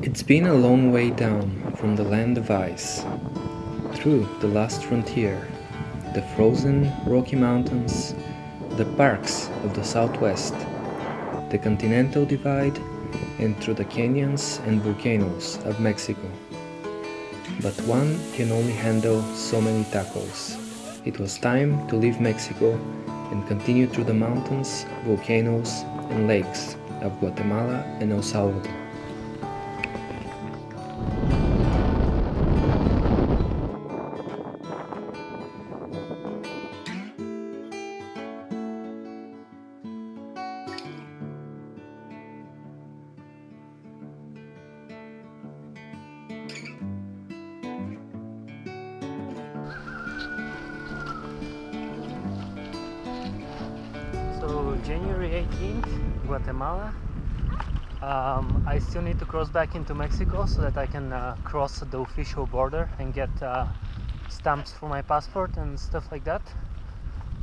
It's been a long way down from the land of ice, through the last frontier, the frozen Rocky Mountains, the parks of the Southwest, the Continental Divide, and through the canyons and volcanoes of Mexico. But one can only handle so many tacos. It was time to leave Mexico and continue through the mountains, volcanoes, and lakes of Guatemala and El Salvador. So January 18th, Guatemala. I still need to cross back into Mexico so that I can cross the official border and get stamps for my passport and stuff like that.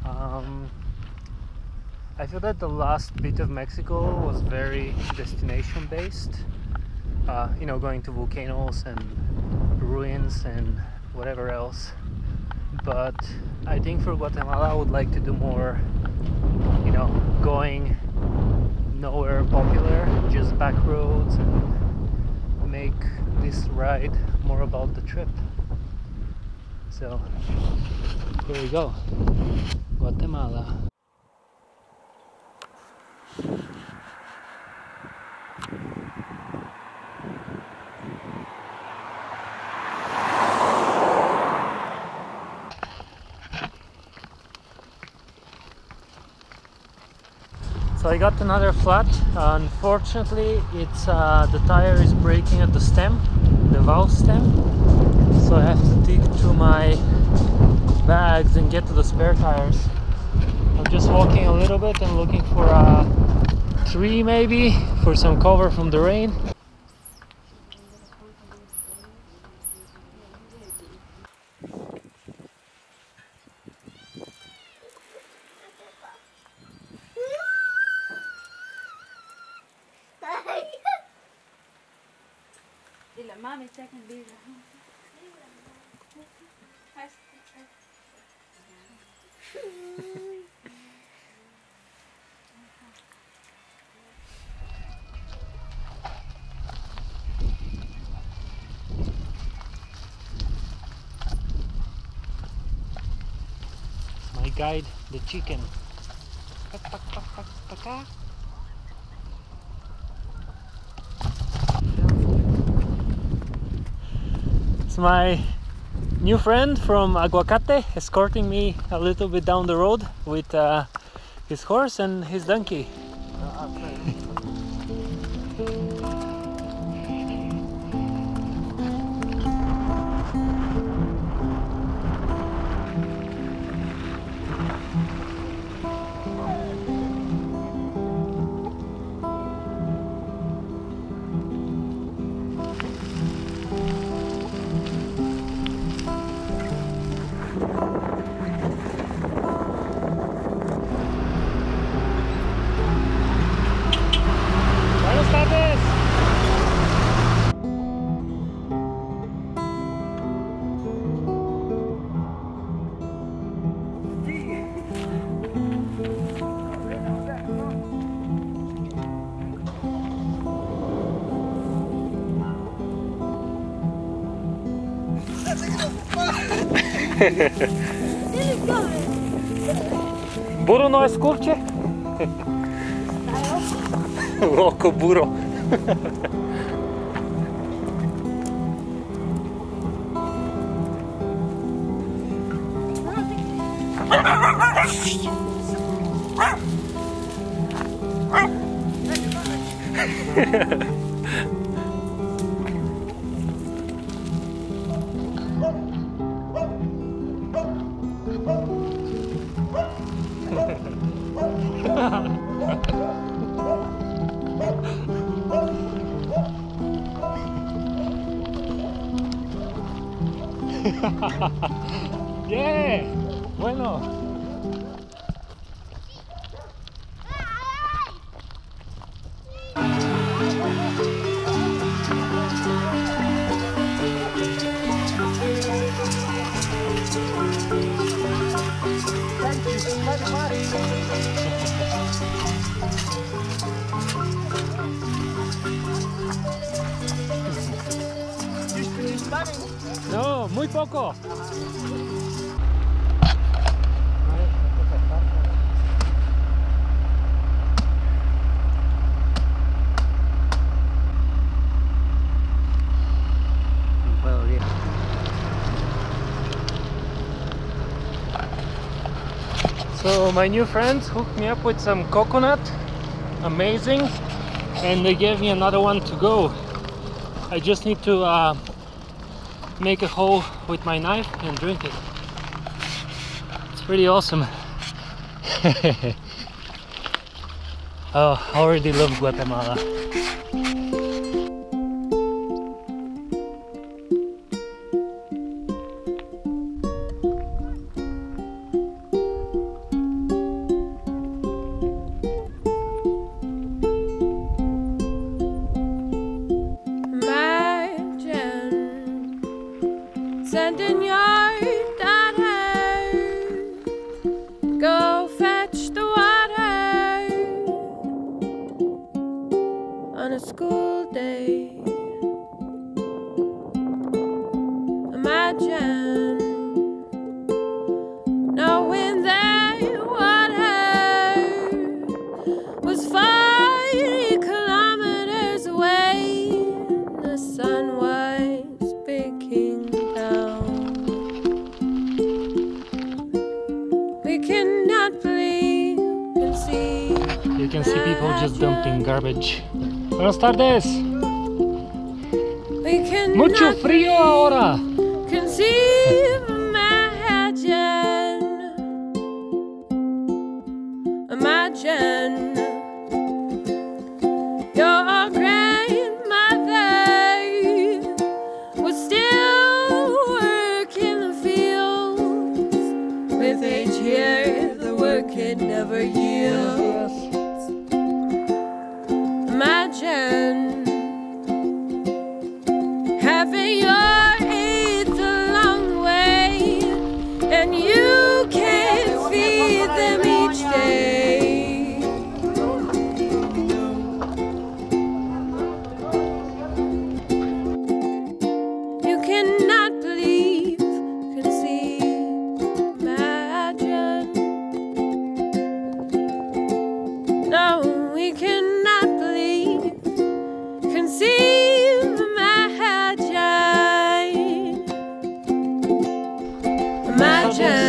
I feel that the last bit of Mexico was very destination based, you know, going to volcanoes and ruins and whatever else. But I think for Guatemala I would like to do more, you know, going nowhere popular, just back roads, and make this ride more about the trip. So here we go, Guatemala. So I got another flat. Unfortunately, it's the tire is breaking at the stem, the valve stem. So I have to dig through my bags and get to the spare tires. I'm just walking a little bit and looking for a tree maybe for some cover from the rain. Mommy, second beer. My guide, the chicken. It's my new friend from Aguacate escorting me a little bit down the road with his horse and his donkey. Burro no es kurče? Loco burro. Yeah, bueno. Muy poco. So my new friends hooked me up with some coconut, amazing, and they gave me another one to go. I just need to make a hole with my knife and drink it. It's pretty awesome. Oh, I already love Guatemala. Sending your daughter, go fetch the water on a school day. Imagine knowing that water was 40 kilometers away. The sun was baking down. We cannot believe, conceive. You can see people just dumping garbage. Buenas tardes. We cannot Mucho frío ahora. conceive, imagine. Imagine your grandmother was still working the fields. With each year, the work had never yield. Imagine having your eighth a long way, and you can't feed them each day. You cannot believe, conceive, imagine. No, we cannot believe, conceive, imagine. Imagine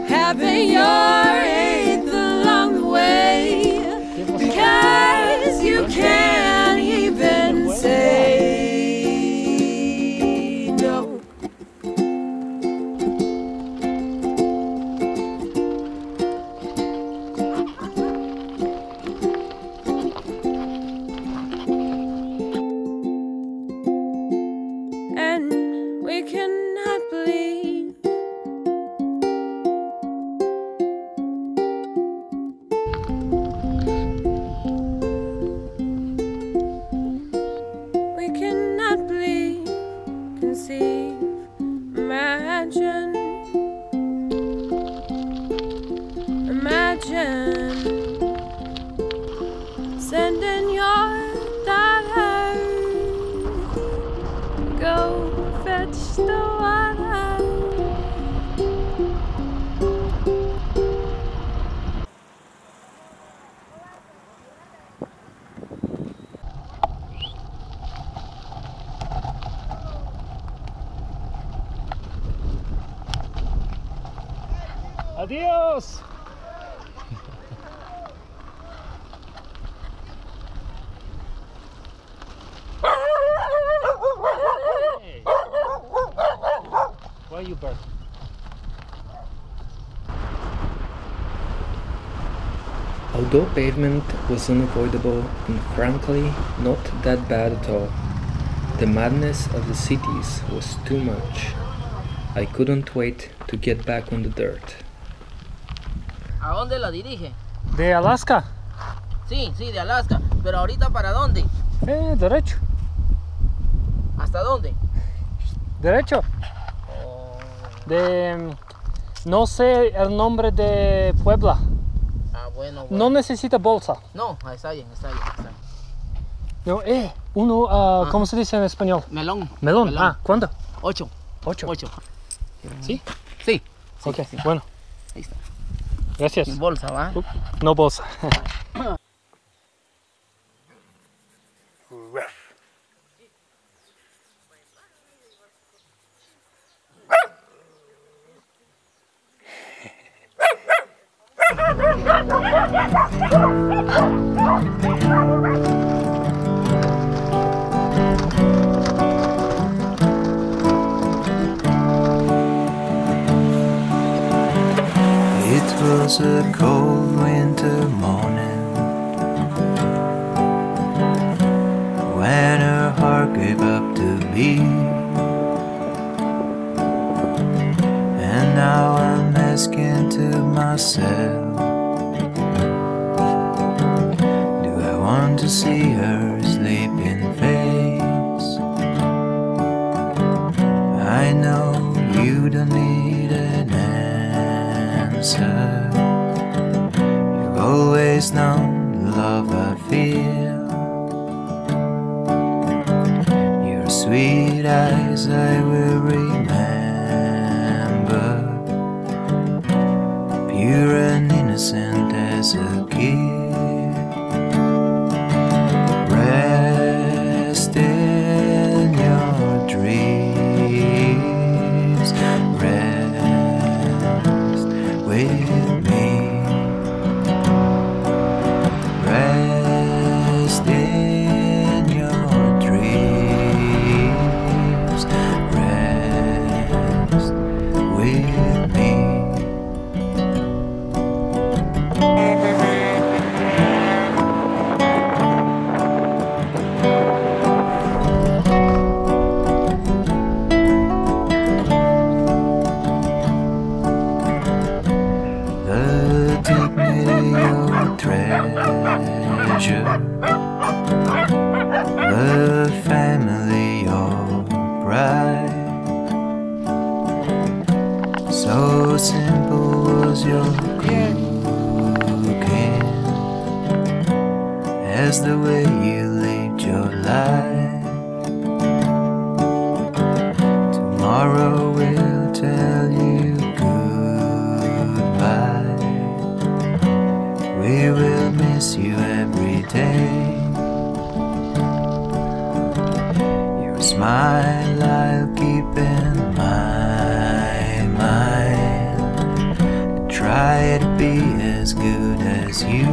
having your eighth along the way, because you can't even say no. And we cannot believe. We cannot believe, conceive, imagine. Imagine sending your daughter, go fetch the water. Adios. Hey. Why you barking? Although pavement was unavoidable and frankly not that bad at all, the madness of the cities was too much. I couldn't wait to get back on the dirt. ¿A dónde la dirige? De Alaska. Sí, sí, de Alaska. Pero ahorita ¿para dónde? Derecho. ¿Hasta dónde? Derecho. De... No sé el nombre de Puebla. Ah, bueno, bueno. No necesita bolsa. No, está bien, está bien, está bien. No, uno, ¿cómo se dice en español? Melón. Melón. Ah, ¿cuánto? 8. 8. 8. ¿Sí? Sí. Ok, sí. bueno. Ahí está. Gracias. Sin bolsa, ¿va? No bolsa. It was a cold winter morning when her heart gave up to beat, and now I'm asking to myself, do I want to see her sleeping face? I know you don't need an answer. You've always known the love I feel. Your sweet eyes I will remember, pure and innocent as a kid. Rest in your dreams, rest with me. Rest in your dreams, rest with me. The dignity of treasure, the family of pride. So simple was your cooking, as the way you lived your life. Tomorrow will tell you goodbye. We will miss you every day. Your smile I'll keep in my mind. Try to be as good as you.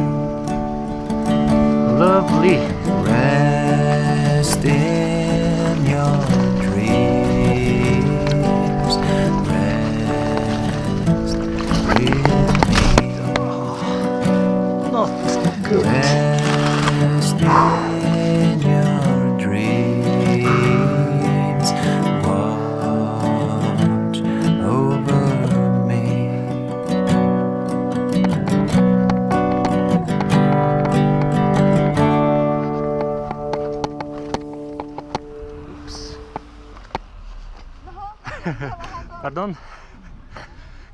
Lovely. Rest in your dreams. Rest with me. No, good. Rest in your dreams. Watch over me. Pardon.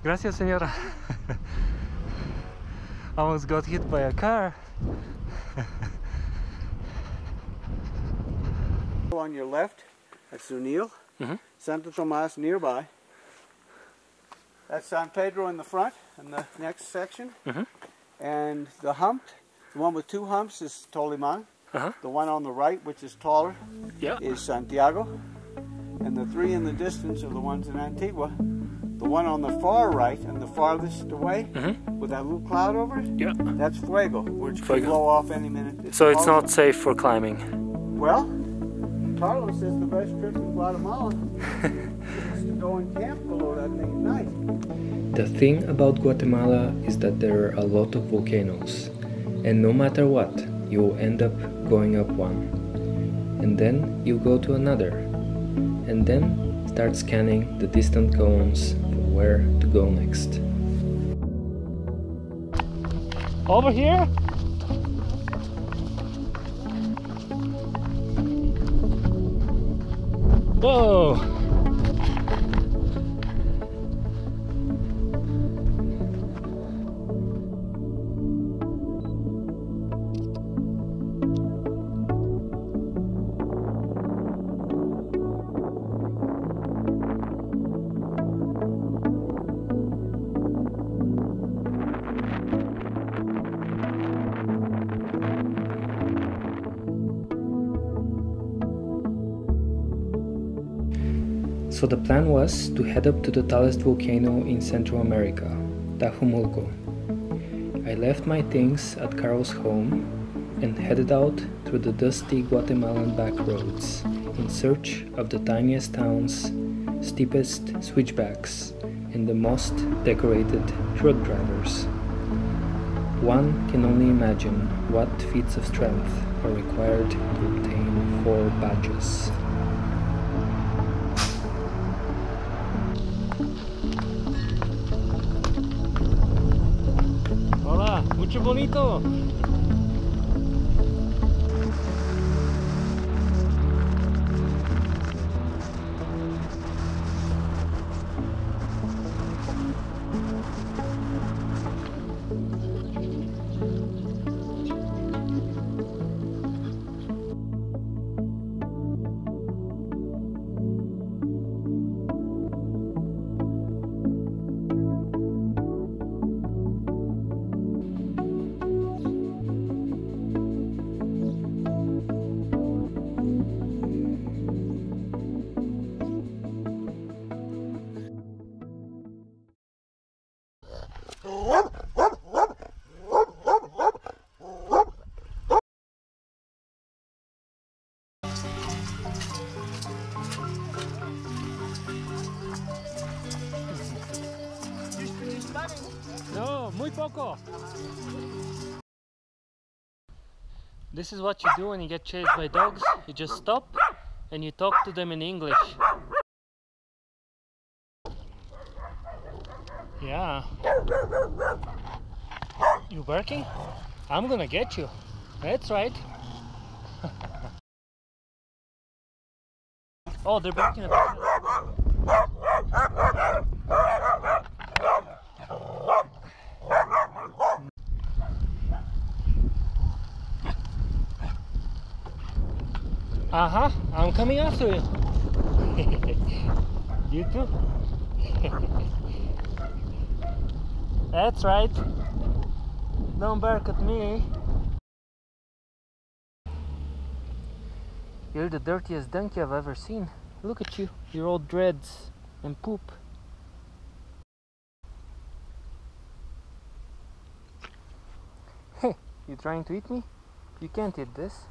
Gracias, señora. Almost got hit by a car. On your left, that's Zunil. Mhm. Santo Tomas nearby. That's San Pedro in the front, in the next section. Mhm. And the humped, the one with 2 humps is Toliman. Uh-huh. The one on the right, which is taller, Yeah. is Santiago. And the 3 in the distance are the ones in Antigua. The one on the far right and the farthest away, Mhm. with that little cloud over it, Yeah. that's Fuego, which Fuego. can blow off any minute. So it's possible. not safe for climbing. Well, Carlos says the best trip in Guatemala is to go and camp below that thing at night. The thing about Guatemala is that there are a lot of volcanoes, and no matter what, you will end up going up one. And then you go to another, and then start scanning the distant cones for where to go next. Over here? Whoa! So the plan was to head up to the tallest volcano in Central America, Tajumulco. I left my things at Carol's home and headed out through the dusty Guatemalan back roads in search of the tiniest towns, steepest switchbacks, and the most decorated truck drivers. One can only imagine what feats of strength are required to obtain 4 badges. Hola, mucho bonito. No, muy poco. This is what you do when you get chased by dogs. You just stop and you talk to them in English. Yeah. You barking? I'm gonna get you. That's right. Oh, they're barking at the Uh-huh, I'm coming after you. You too. That's right. Don't bark at me. You're the dirtiest donkey I've ever seen. Look at you, your old dreads and poop. Hey, you trying to eat me? You can't eat this.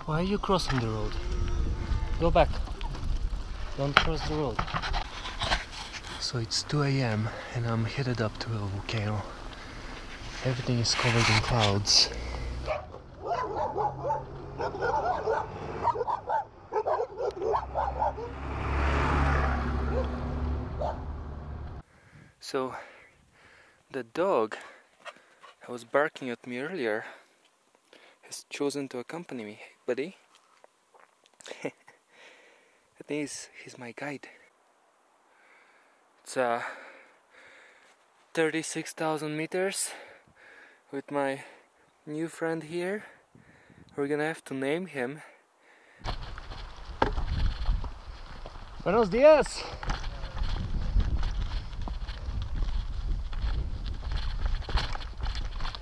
Why are you crossing the road? Go back. Don't cross the road. So it's 2 a.m. and I'm headed up to a volcano. Everything is covered in clouds. So the dog that was barking at me earlier has chosen to accompany me. Hey, buddy. I think he's my guide. It's 36,000 meters with my new friend here. We're gonna have to name him. Buenos días.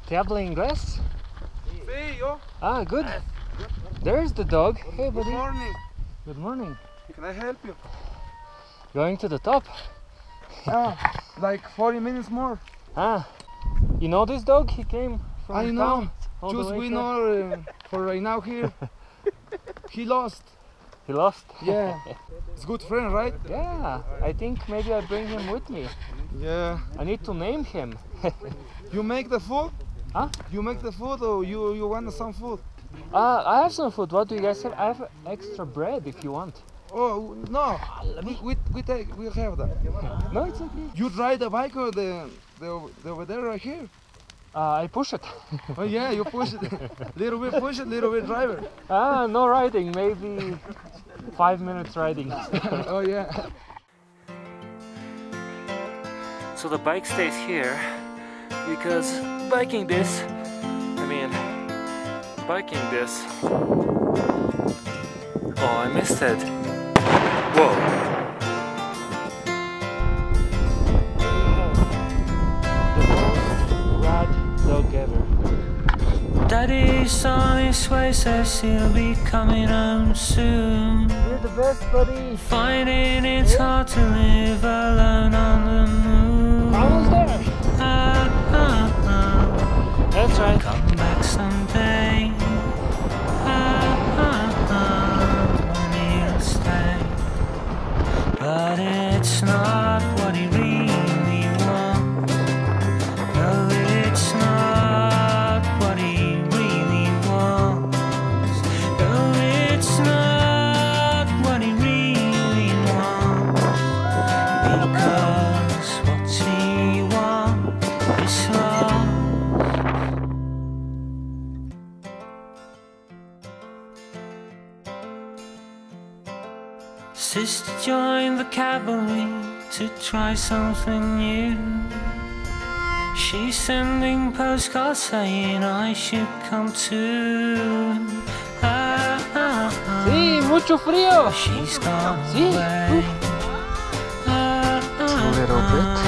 ¿Te habla inglés? Sí, yo. Ah, good. There's the dog. Hey, buddy. Good morning. Good morning. Can I help you? Going to the top. Like 40 minutes more. Ah, you know this dog? He came from I town. know. all the Just way we here. know for right now here. He lost. He lost? Yeah. It's good friend, right? Yeah, I think maybe I bring him with me. Yeah. I need to name him. You make the food? Huh? You make the food or you want some food? I have some food. What do you guys have? I have extra bread if you want. Oh no, we have that. No, it's okay. You ride the bike or the over there right here? I push it. Oh yeah, you push it. Little bit push it, little bit driver. No riding, maybe 5 minutes riding. Oh yeah. So the bike stays here because biking this, oh, I missed it. Whoa. The most rad dog ever. Daddy's on his way, says he'll be coming home soon. You're the best, buddy. Finding it's hard to live alone on the moon. Almost there. That's right. Come back someday. When he'll stay. But it's not what he really wants. No, it's not what he really wants. No, it's not what he really wants. Because what he wants is lost. Sister joined the cavalry to try something new. She's sending postcards saying I should come too. Sí, mucho frío. She's gone Sí. away. A little bit.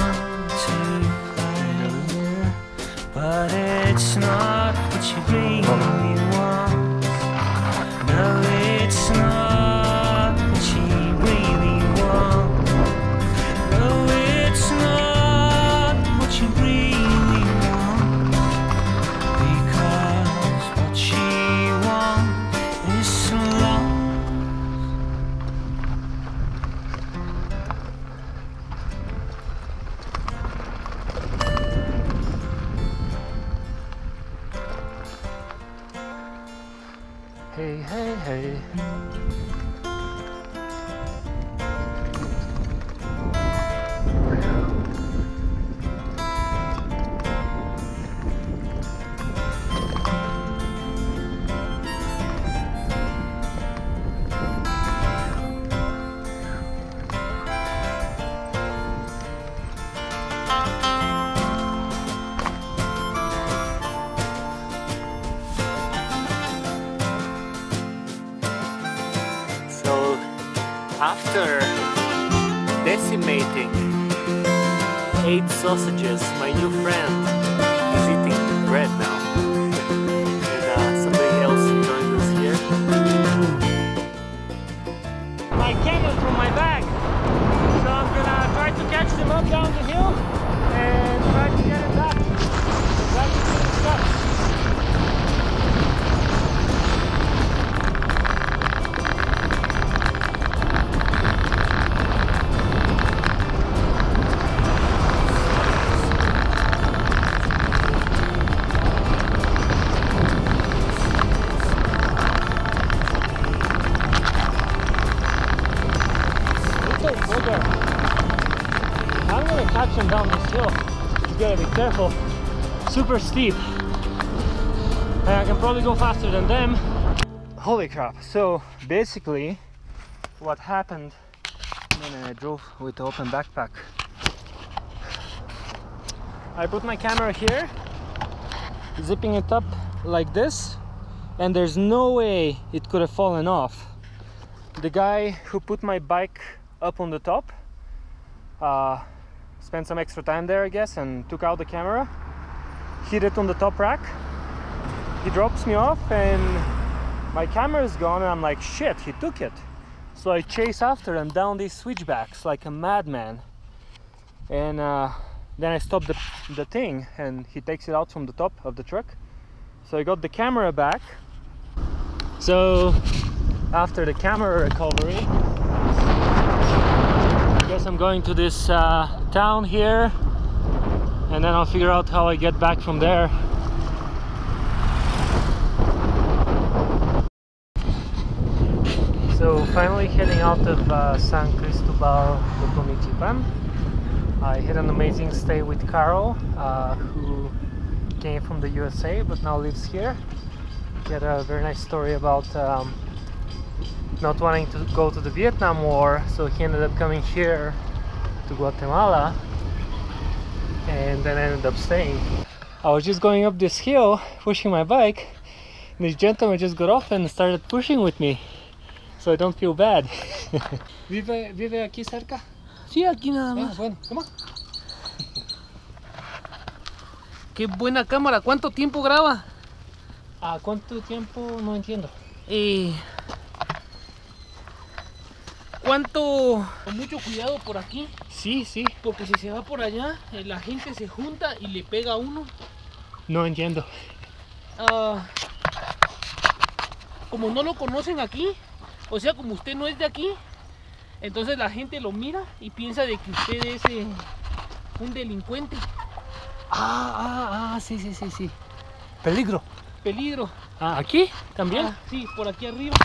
But it's not what you really want. No, it's not what you really want. No, it's not what you really want. Because what she wants is lost. Hey, hey, hey. So, after decimating 8 sausages, my new friend is eating bread now. And somebody else joined us here. My camera from my bag! So I'm gonna try to catch them up down the hill and try to get it back. Back to the stuff. I'm gonna catch them down this hill. You gotta be careful. Super steep. And I can probably go faster than them. Holy crap. So basically what happened, and I drove with the open backpack. I put my camera here, zipping it up like this, and there's no way it could have fallen off. The guy who put my bike up on the top spent some extra time there, I guess, and took out the camera, hid it on the top rack. He drops me off and my camera is gone, and I'm like, shit, he took it. So I chase after him down these switchbacks like a madman, and then I stop the thing and he takes it out from the top of the truck. So I got the camera back. So after the camera recovery, I guess I'm going to this town here, and then I'll figure out how I get back from there. So finally heading out of San Cristobal de Tomichipan. I had an amazing stay with Carol, who came from the USA but now lives here. He had a very nice story about not wanting to go to the Vietnam War, so he ended up coming here to Guatemala and then ended up staying. I was just going up this hill pushing my bike, and this gentleman just got off and started pushing with me, so I don't feel bad. ¿Vive aquí cerca? Sí, aquí nada más. Bueno, come on. Qué buena cámara. ¿Cuánto tiempo graba? ¿A cuánto tiempo? No entiendo. ¿Cuánto? Con mucho cuidado por aquí, Sí, sí. porque si se va por allá, la gente se junta y le pega a uno. No entiendo. Como no lo conocen aquí, o sea, como usted no es de aquí, entonces la gente lo mira y piensa de que usted es un delincuente. Sí, sí, sí, sí. Peligro. Peligro. ¿Aquí? ¿También? Sí, por aquí arriba.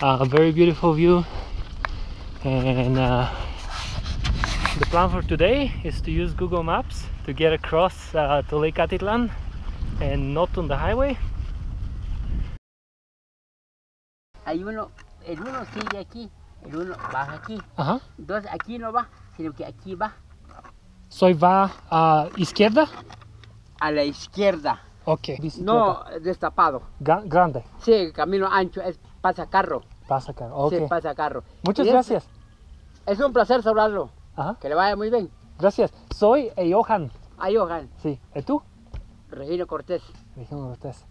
A very beautiful view. And the plan for today is to use Google Maps to get across to Lake Atitlan and not on the highway. Hay uno, el uno sigue aquí, el uno baja aquí. Ajá. Entonces aquí no va, sino que aquí va. Soy va a izquierda. A la izquierda. Ok. No destapado. Grande. Sí, camino ancho, es pasacarro. Pasacarro. Ok. Sí, pasacarro. Muchas gracias. Es un placer saludarlo. Ajá. Que le vaya muy bien. Gracias. Soy Johan. Johan. Sí. ¿Y tú? Regino Cortés. Regino Cortés.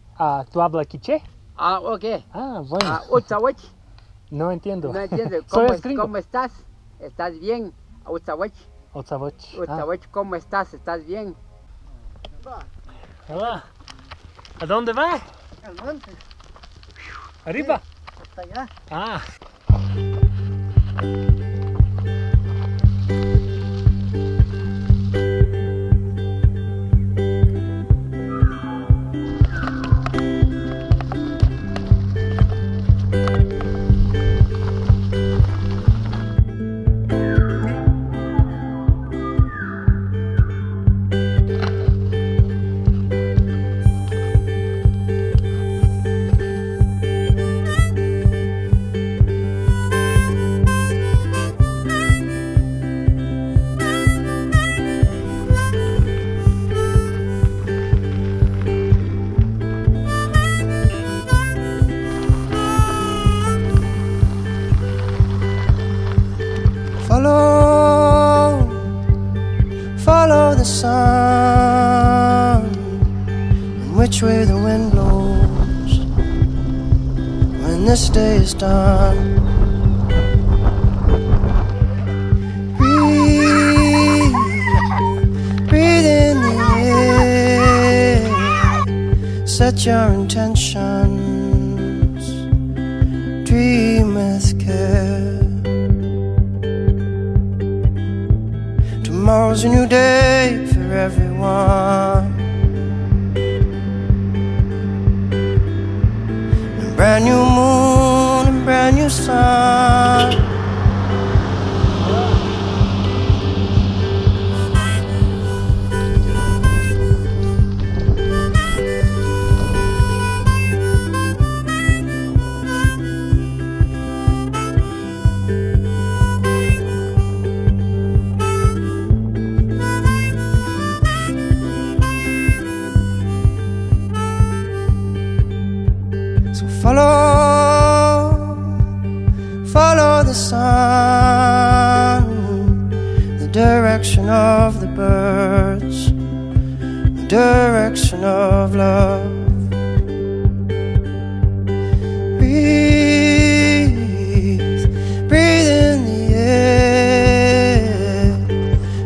¿Tú hablas quiché? Ok. Bueno. Utsawech. No entiendo. No entiendo. ¿Cómo estás? ¿Estás bien? Utsawech. Utsawech. ¿Cómo estás? ¿Estás bien? Hola. ¿A dónde va? Al monte. Arriba. Hasta allá. Follow the sun, and which way the wind blows when this day is done. Breathe in the air, set your intentions, dream with care. Tomorrow's a new day for everyone, a brand new moon and brand new sun. Follow the sun, the direction of the birds, the direction of love. Breathe in the air,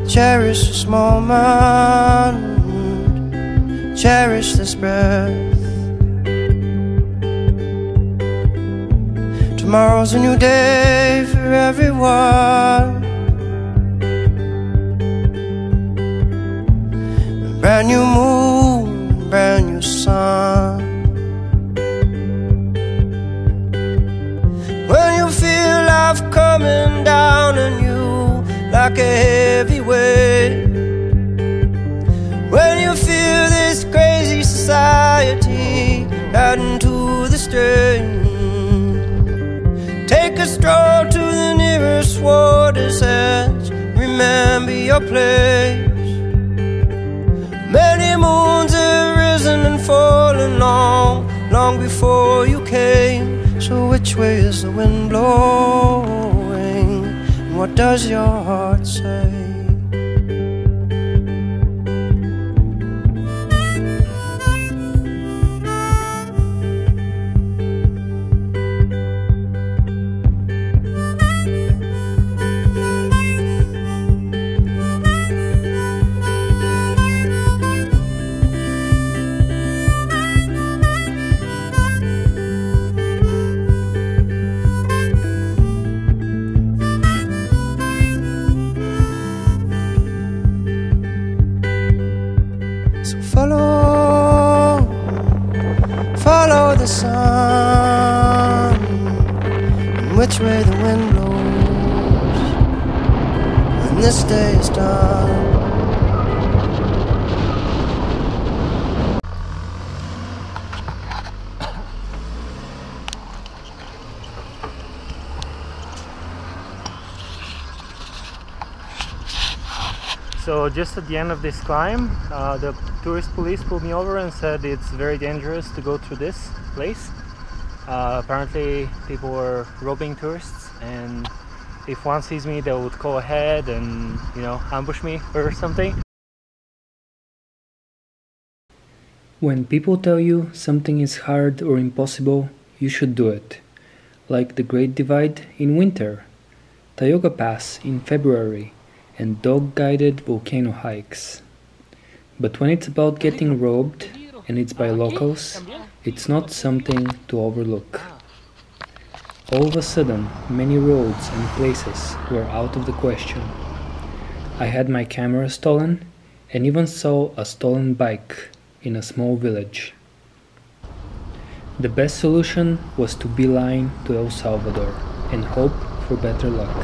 cherish this moment, cherish this breath. Tomorrow's a new day for everyone, a brand new moon, a brand new sun. When you feel life coming down on you like a heavy weight, when you feel this crazy society adding to the strain, take a stroll to the nearest water's edge. Remember your place. Many moons have risen and fallen long before you came. So which way is the wind blowing? And what does your heart say? follow, follow the sun, and which way the wind blows when this day is done. So just at the end of this climb, the tourist police pulled me over and said it's very dangerous to go through this place. Apparently people were robbing tourists, and if one sees me they would go ahead and, you know, ambush me or something. When people tell you something is hard or impossible, you should do it. Like the Great Divide in winter, Tioga Pass in February, and dog-guided volcano hikes. But when it's about getting robbed, and it's by locals, it's not something to overlook. All of a sudden, many roads and places were out of the question. I had my camera stolen, and even saw a stolen bike in a small village. The best solution was to beeline to El Salvador and hope for better luck.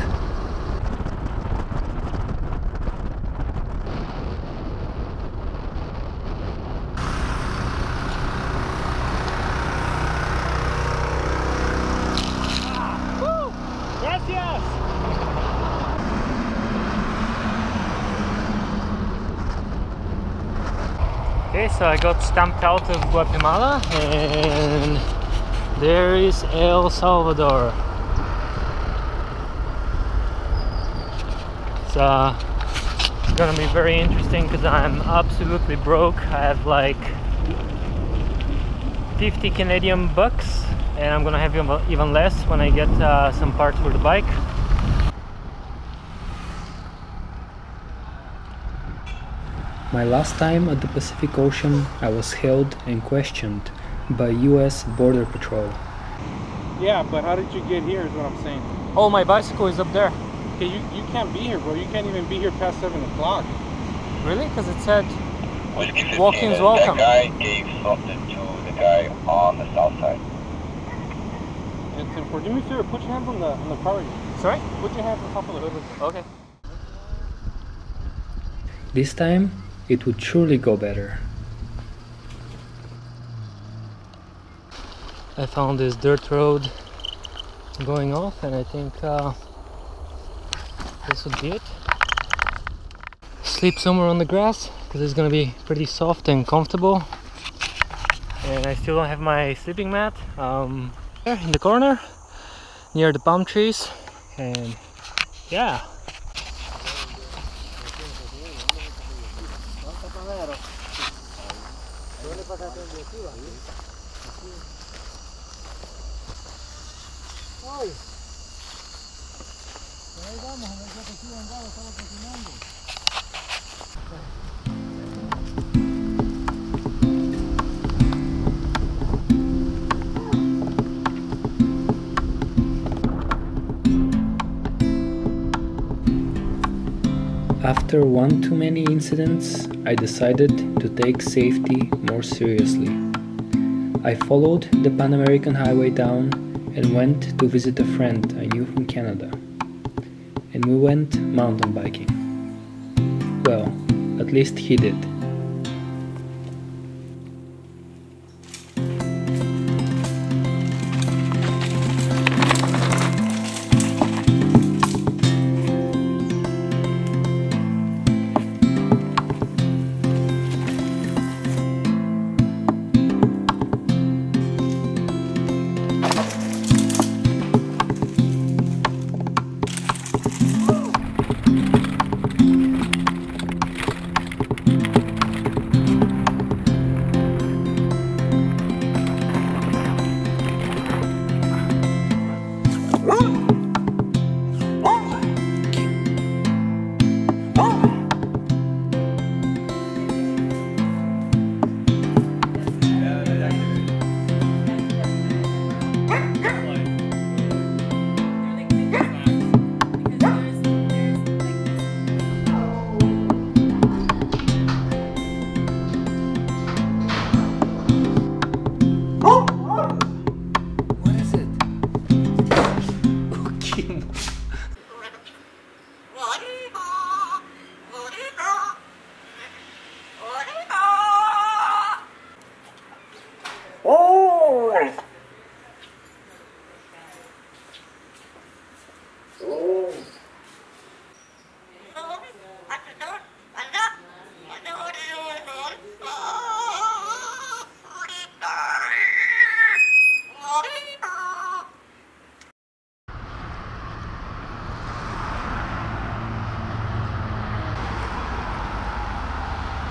Okay, so I got stamped out of Guatemala, and there is El Salvador. It's gonna be very interesting because I'm absolutely broke. I have like 50 Canadian bucks, and I'm gonna have even less when I get some parts for the bike. My last time at the Pacific Ocean, I was held and questioned by US Border Patrol. Yeah, but how did you get here is what I'm saying. Oh, my bicycle is up there. Okay, you can't be here, bro. You can't even be here past 7 o'clock. Really? Because it said walk-ins welcome. That guy gave something to the guy on the south side. And do me a favor, put your hands on the car. Sorry? Put your hands on top of the hood. Okay. This time, it would surely go better. I found this dirt road going off, and I think this would be it. Sleep somewhere on the grass because it's gonna be pretty soft and comfortable. And I still don't have my sleeping mat. There in the corner near the palm trees, and yeah. After one too many incidents, I decided to take safety more seriously. I followed the Pan American Highway down and went to visit a friend I knew from Canada. And we went mountain biking. Well, at least he did.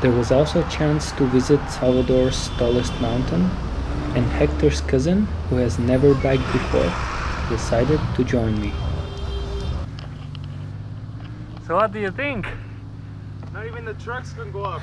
There was also a chance to visit Salvador's tallest mountain, and Hector's cousin, who has never biked before, decided to join me. So what do you think? Not even the trucks can go up.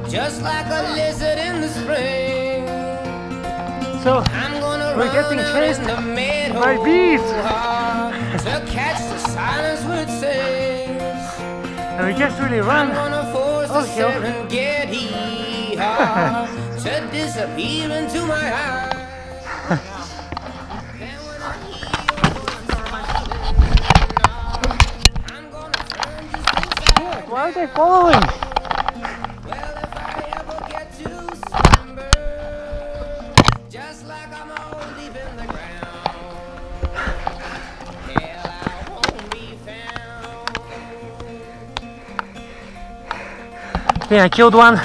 Just like a lizard in the spring. So we're getting chased by bees. To catch the silence which sings. And we can't really run. I'm gonna force the Serengeti to disappear into my eyes. Why are they following? Yeah, I killed one.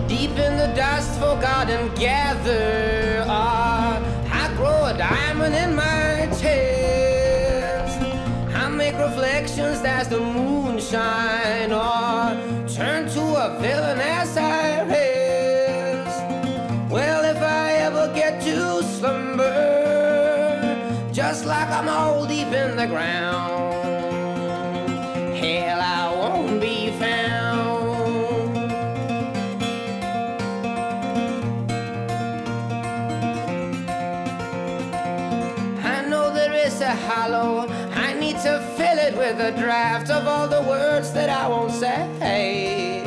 Deep in the dust, forgotten, gather. I grow a diamond in my chest. I make reflections as the moon shine, or turn to a villain as I rest. Well, if I ever get to slumber, just like I'm all deep in the ground, hell, I won't be found. I know there is a hollow. I need to fill it with a draft of all the words that I won't say.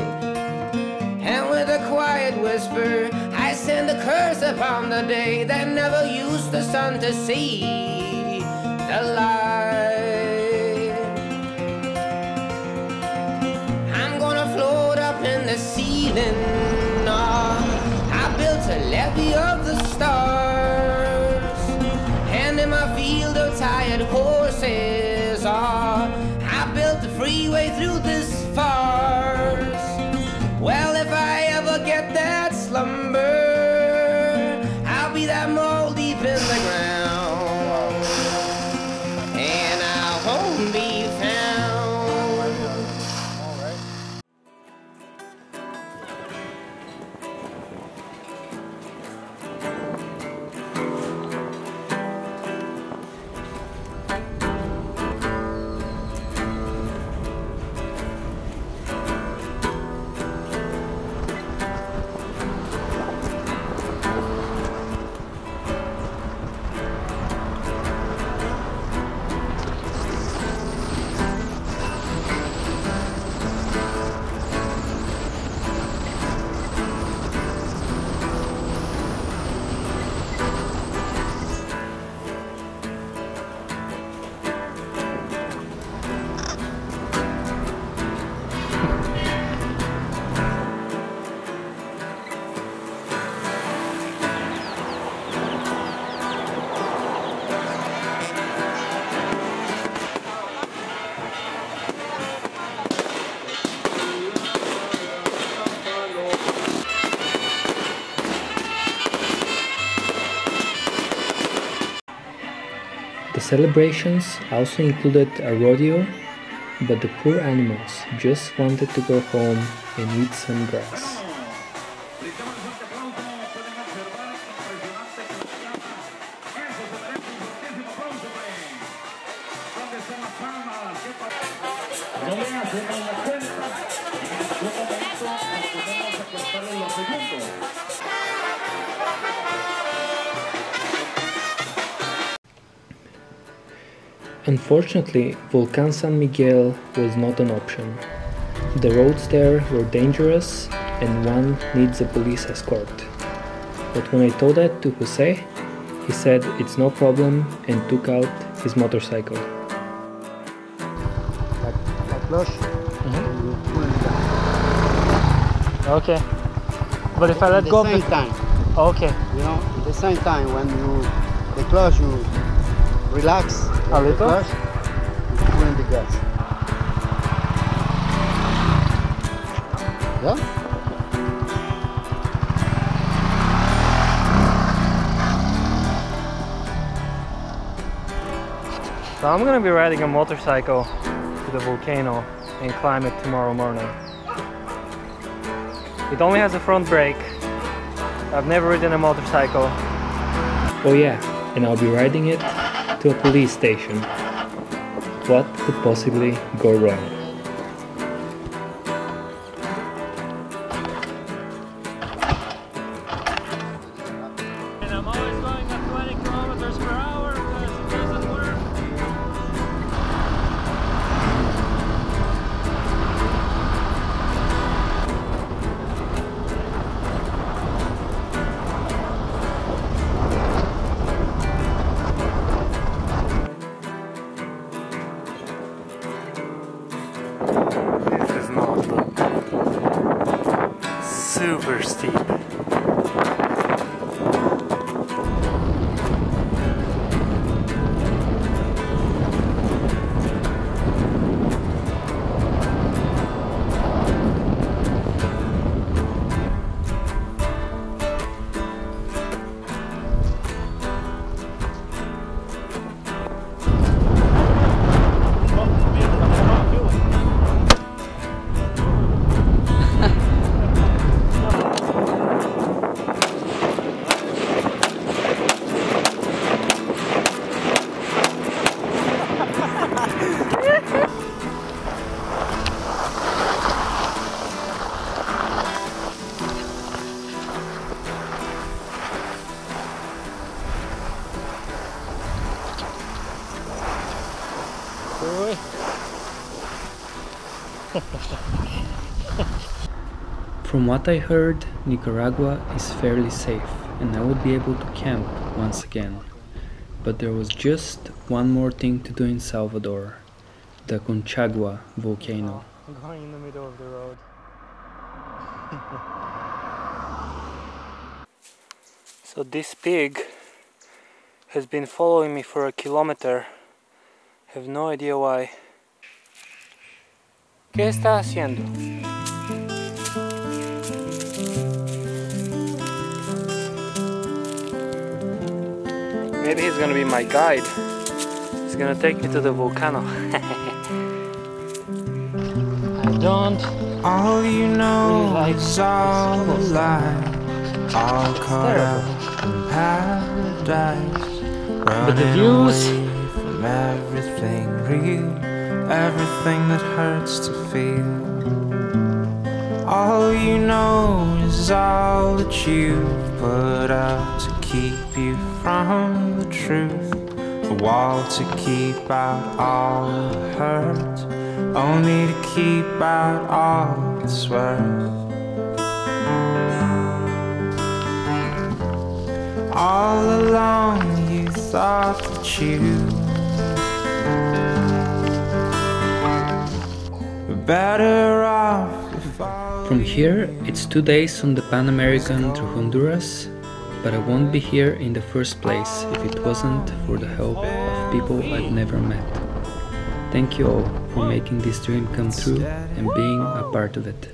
And with a quiet whisper, I send a curse upon the day that never used the sun to see the light. The ceiling, I built a levee of the stars, and in my field of tired horses, I built a freeway through this farce. Well, if I ever get that slumber, I'll be that mole deep in the ground, and I won't be found. The celebrations also included a rodeo, but the poor animals just wanted to go home and eat some grass. Unfortunately, Volcan San Miguel was not an option. The roads there were dangerous and one needs a police escort. But when I told that to Jose, he said it's no problem and took out his motorcycle. La cloche. Okay. But if I let go at the same time. Okay. You know, at the same time when the clutch you relax a little, clutch, you pull in the gas. Yeah. So I'm gonna be riding a motorcycle to the volcano and climb it tomorrow morning. It only has a front brake. I've never ridden a motorcycle. Oh yeah, and I'll be riding it to a police station. What could possibly go wrong? And I'm always going at 20 kilometers per hour because it doesn't work. This does not look super steep. From what I heard, Nicaragua is fairly safe and I would be able to camp once again. But there was just one more thing to do in Salvador, the Conchagua volcano. I'm going in the middle of the road. So this pig has been following me for a kilometer. Have no idea why. ¿Qué está haciendo? Maybe he's gonna be my guide. He's gonna take me to the volcano. I don't. All you know is all a lie, all caught up in paradise. But the views from everything real, everything that hurts to feel. All you know is all that you've put up to keep you from the truth. A wall to keep out all the hurt, only to keep out all that's worth. All along you thought that you were better off. From here, it's 2 days on the Pan American through Honduras, but I won't be here in the first place if it wasn't for the help of people I've never met. Thank you all for making this dream come true and being a part of it.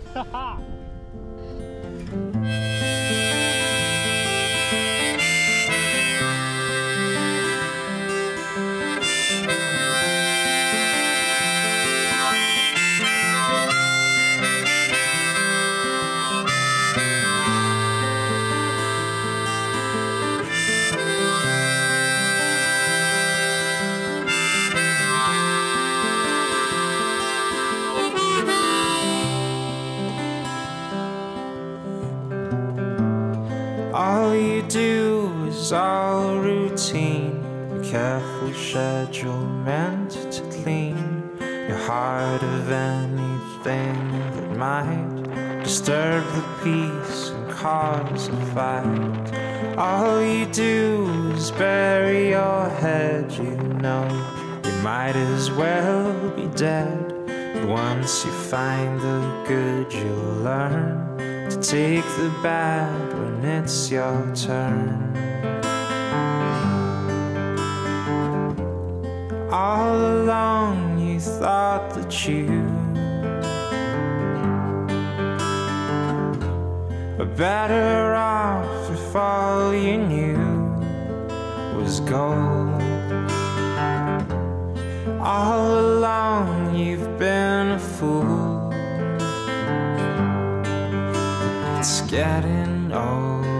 All you do is all routine, a careful schedule meant to clean your heart of anything that might disturb the peace and cause a fight. All you do is bury your head, you know you might as well be dead. But once you find the good, you'll learn take the bad when it's your turn. All along you thought that you were better off if all you knew was gold. All along you've been a fool. It's getting old.